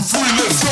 E05, let's go.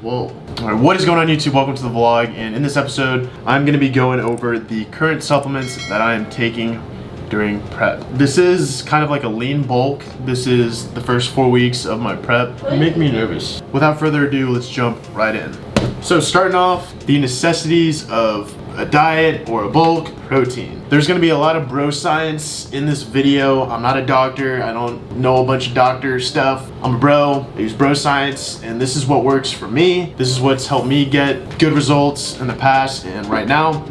Whoa. Alright, what is going on YouTube? Welcome to the vlog, and in this episode I'm going to be going over the current supplements that I am taking during prep. This is kind of like a lean bulk. This is the first 4 weeks of my prep. You make me nervous. Without further ado, let's jump right in. So starting off, the necessities of a diet or a bulk: protein. There's gonna be a lot of bro science in this video. I'm not a doctor. I don't know a bunch of doctor stuff. I'm a bro. I use bro science, and this is what works for me. This is what's helped me get good results in the past and right now.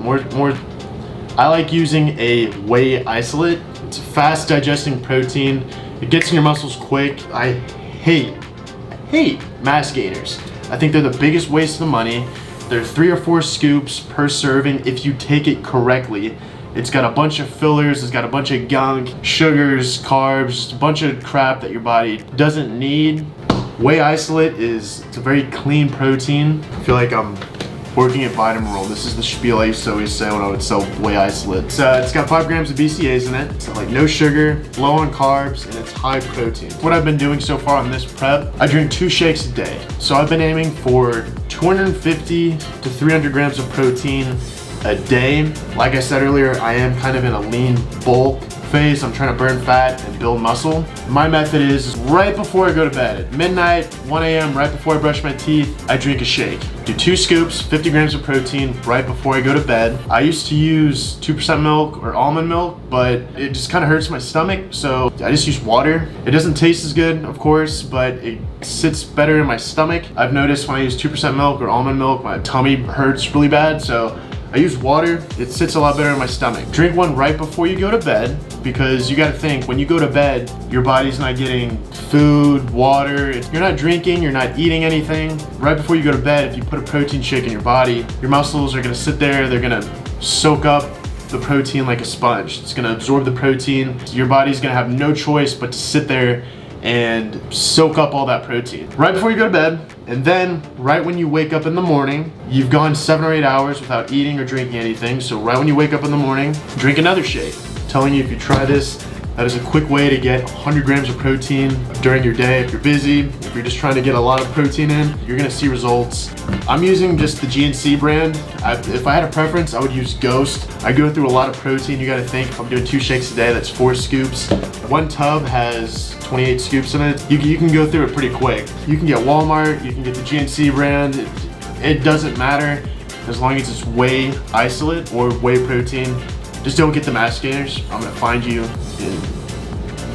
I like using a whey isolate. It's a fast digesting protein. It gets in your muscles quick. I hate mass gainers. I think they're the biggest waste of money. There are 3 or 4 scoops per serving if you take it correctly. It's got a bunch of fillers, it's got a bunch of gunk, sugars, carbs, just a bunch of crap that your body doesn't need. Whey isolate it's a very clean protein. I feel like I'm working at Vitamin Roll. This is the spiel I used to always say when I would sell whey isolate. It's got 5 grams of BCAAs in it. It's like no sugar, low on carbs, and it's high protein. What I've been doing so far on this prep, I drink 2 shakes a day. So I've been aiming for 250 to 300 grams of protein a day. Like I said earlier, I am kind of in a lean bulk phase. I'm trying to burn fat and build muscle. My method is right before I go to bed, at midnight, 1 a.m., right before I brush my teeth, I drink a shake. Do 2 scoops, 50 grams of protein right before I go to bed. I used to use 2% milk or almond milk, but it just kind of hurts my stomach, so I just use water. It doesn't taste as good, of course, but it sits better in my stomach. I've noticed when I use 2% milk or almond milk, my tummy hurts really bad, so I use water. It sits a lot better in my stomach. Drink one right before you go to bed, because you gotta think, when you go to bed, your body's not getting food, water. You're not drinking, you're not eating anything. Right before you go to bed, if you put a protein shake in your body, your muscles are gonna sit there, they're gonna soak up the protein like a sponge. It's gonna absorb the protein. Your body's gonna have no choice but to sit there and soak up all that protein right before you go to bed. And then right when you wake up in the morning, you've gone 7 or 8 hours without eating or drinking anything, so right when you wake up in the morning, drink another shake. I'm telling you, if you try this, that is a quick way to get 100 grams of protein during your day. If you're busy, if you're just trying to get a lot of protein in, you're gonna see results. I'm using just the GNC brand. If I had a preference, I would use Ghost. I go through a lot of protein. You gotta think, if I'm doing 2 shakes a day, that's 4 scoops. 1 tub has 28 scoops in it. You can go through it pretty quick. You can get Walmart, you can get the GNC brand. It doesn't matter as long as it's whey isolate or whey protein. Just don't get the mass gainers. I'm gonna find you and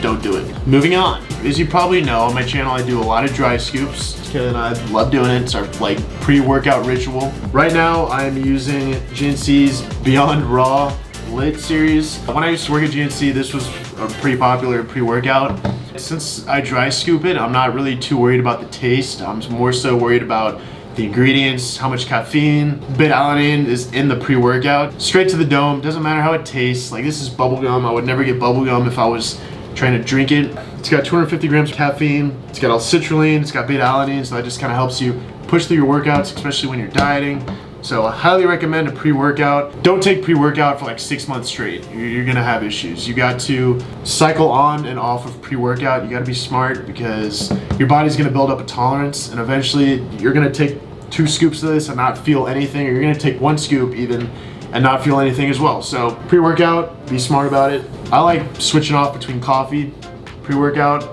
don't do it. Moving on. As you probably know, on my channel I do a lot of dry scoops. Kayla and I love doing it. It's our like pre-workout ritual. Right now I'm using GNC's Beyond Raw Lit series. When I used to work at GNC, this was a pretty popular pre-workout. Since I dry scoop it, I'm not really too worried about the taste. I'm more so worried about the ingredients, how much caffeine, beta-alanine is in the pre-workout. Straight to the dome, doesn't matter how it tastes. Like, this is bubblegum. I would never get bubblegum if I was trying to drink it. It's got 250 grams of caffeine. It's got L-citrulline, it's got beta-alanine, so that just kind of helps you push through your workouts, especially when you're dieting. So I highly recommend a pre-workout. Don't take pre-workout for like 6 months straight. You're gonna have issues. You got to cycle on and off of pre-workout. You gotta be smart, because your body's gonna build up a tolerance, and eventually you're gonna take 2 scoops of this and not feel anything, or you're gonna take 1 scoop even and not feel anything as well. So pre-workout, be smart about it. I like switching off between coffee, pre-workout,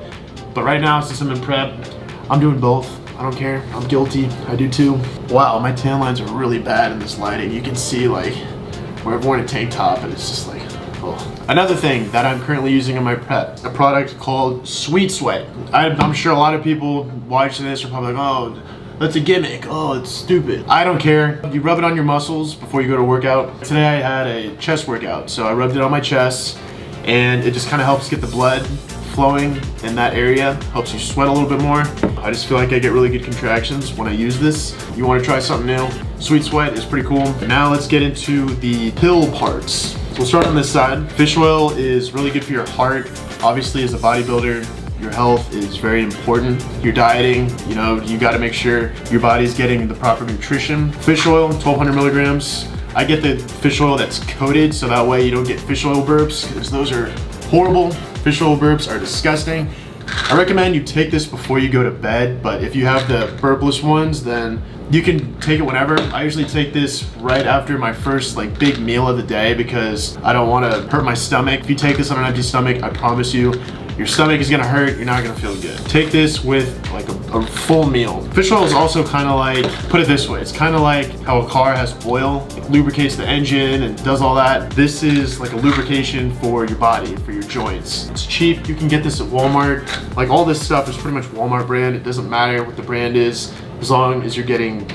but right now, since I'm in prep, I'm doing both. I don't care, I'm guilty, I do too. Wow, my tan lines are really bad in this lighting. You can see like where I've worn a tank top and it's just like, oh. Another thing that I'm currently using in my prep, a product called Sweet Sweat. I'm sure a lot of people watching this are probably like, oh, that's a gimmick, oh, it's stupid. I don't care. You rub it on your muscles before you go to workout. Today I had a chest workout, so I rubbed it on my chest, and it just kind of helps get the blood flowing in that area, helps you sweat a little bit more. I just feel like I get really good contractions when I use this. You want to try something new? Sweet Sweat is pretty cool. Now let's get into the pill parts. So we'll start on this side. Fish oil is really good for your heart. Obviously, as a bodybuilder, your health is very important. You're dieting, you know, you got to make sure your body's getting the proper nutrition. Fish oil, 1200 milligrams. I get the fish oil that's coated so that way you don't get fish oil burps, because those are horrible. Fish oil burps are disgusting. I recommend you take this before you go to bed, but if you have the burpless ones, then you can take it whenever. I usually take this right after my first like big meal of the day because I don't want to hurt my stomach. If you take this on an empty stomach, I promise you, your stomach is gonna hurt, you're not gonna feel good. Take this with like a full meal. Fish oil is also kind of like, put it this way, it's kind of like how a car has oil, it lubricates the engine and does all that. This is like a lubrication for your body, for your joints. It's cheap, you can get this at Walmart. Like all this stuff is pretty much Walmart brand. It doesn't matter what the brand is, as long as you're getting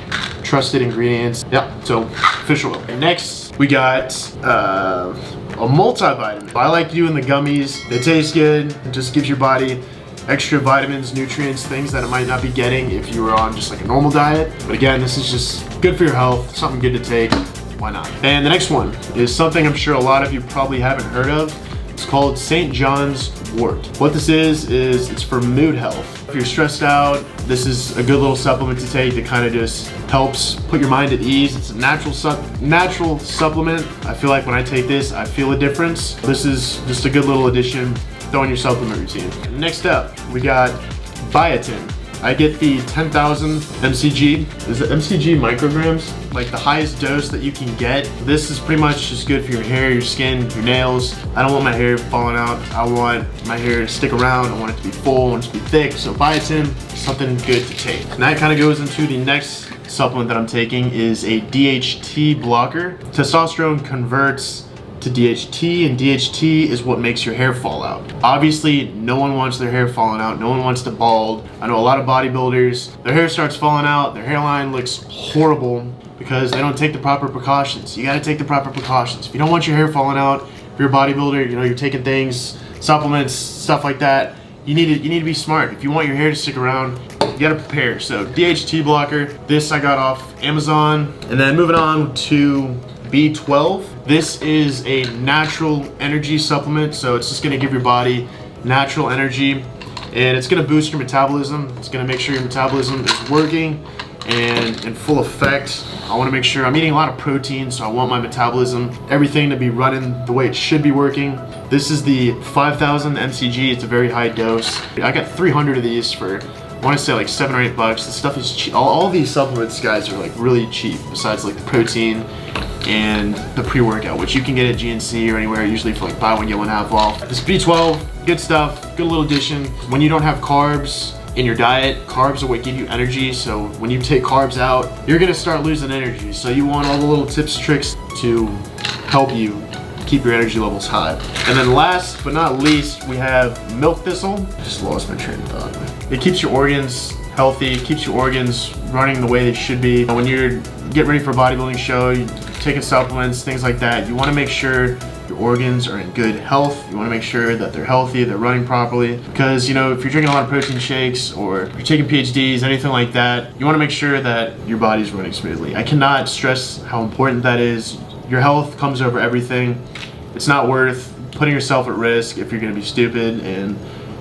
trusted ingredients. Yeah, so fish oil. Next, we got a multivitamin. I like doing the gummies. They taste good. It just gives your body extra vitamins, nutrients, things that it might not be getting if you were on just like a normal diet. But again, this is just good for your health, something good to take. Why not? And the next one is something I'm sure a lot of you probably haven't heard of. It's called St. John's wort. What this is it's for mood health. If you're stressed out, this is a good little supplement to take that kind of just helps put your mind at ease. It's a natural supplement. I feel like when I take this, I feel a difference. This is just a good little addition. Throw in your supplement routine. Next up, we got biotin. I get the 10,000 mcg. Is it mcg micrograms? Like the highest dose that you can get. This is pretty much just good for your hair, your skin, your nails. I don't want my hair falling out. I want my hair to stick around. I want it to be full, I want it to be thick. So biotin is something good to take. And that kind of goes into the next supplement that I'm taking is a DHT blocker. Testosterone converts to DHT, and DHT is what makes your hair fall out. Obviously, no one wants their hair falling out. No one wants to bald. I know a lot of bodybuilders, their hair starts falling out, their hairline looks horrible because they don't take the proper precautions. You gotta take the proper precautions. If you don't want your hair falling out, if you're a bodybuilder, you know, you're taking things, supplements, stuff like that, you need to be smart. If you want your hair to stick around, you gotta prepare. So DHT blocker, this I got off Amazon. And then moving on to B12. This is a natural energy supplement, so it's just gonna give your body natural energy and it's gonna boost your metabolism. It's gonna make sure your metabolism is working and in full effect. I wanna make sure I'm eating a lot of protein, so I want my metabolism, everything to be running the way it should be working. This is the 5,000 mcg, it's a very high dose. I got 300 of these for, I wanna say like $7 or $8. This stuff is cheap. All these supplements, guys, are like really cheap, besides like the protein and the pre-workout, which you can get at GNC or anywhere, usually for like buy one, get one half off. This B12, good stuff, good little addition. When you don't have carbs in your diet, carbs are what give you energy, so when you take carbs out, you're gonna start losing energy. So you want all the little tips, tricks to help you keep your energy levels high. And then last but not least, we have milk thistle. Just lost my train of thought. It keeps your organs healthy, it keeps your organs running the way they should be. When you're getting ready for a bodybuilding show, you're taking supplements, things like that, you wanna make sure your organs are in good health. You wanna make sure that they're healthy, they're running properly. Because, you know, if you're drinking a lot of protein shakes or you're taking PhDs, anything like that, you wanna make sure that your body's running smoothly. I cannot stress how important that is. Your health comes over everything. It's not worth putting yourself at risk if you're gonna be stupid and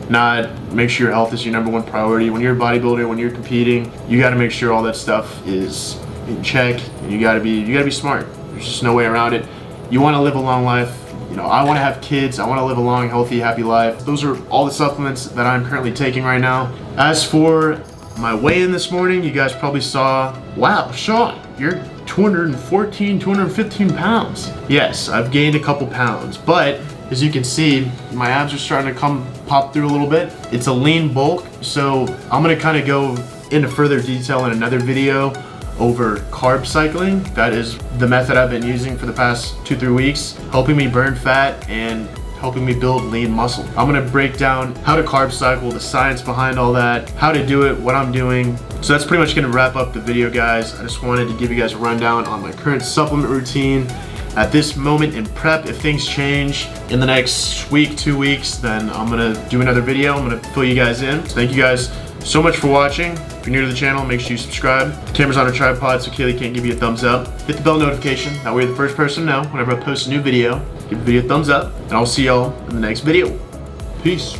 not make sure your health is your #1 priority. When you're a bodybuilder, when you're competing, you gotta make sure all that stuff is in check, and you gotta be smart. There's just no way around it. You wanna live a long life. You know, I wanna have kids, I wanna live a long, healthy, happy life. Those are all the supplements that I'm currently taking right now. As for my weigh-in this morning, you guys probably saw, wow, Sean, you're 214, 215 pounds. Yes, I've gained a couple pounds, but as you can see, my abs are starting to pop through a little bit. It's a lean bulk, so I'm gonna kind of go into further detail in another video over carb cycling. That is the method I've been using for the past 2-3 weeks, helping me burn fat and helping me build lean muscle. I'm gonna break down how to carb cycle, the science behind all that, how to do it, what I'm doing. So that's pretty much gonna wrap up the video, guys. I just wanted to give you guys a rundown on my current supplement routine at this moment in prep. If things change in the next week, 2 weeks, then I'm gonna do another video. I'm gonna fill you guys in. So thank you guys so much for watching. If you're new to the channel, make sure you subscribe. The camera's on a tripod, so Kaylee can't give you a thumbs up. Hit the bell notification, that way you're the first person to know whenever I post a new video. Give the video a thumbs up, and I'll see y'all in the next video. Peace.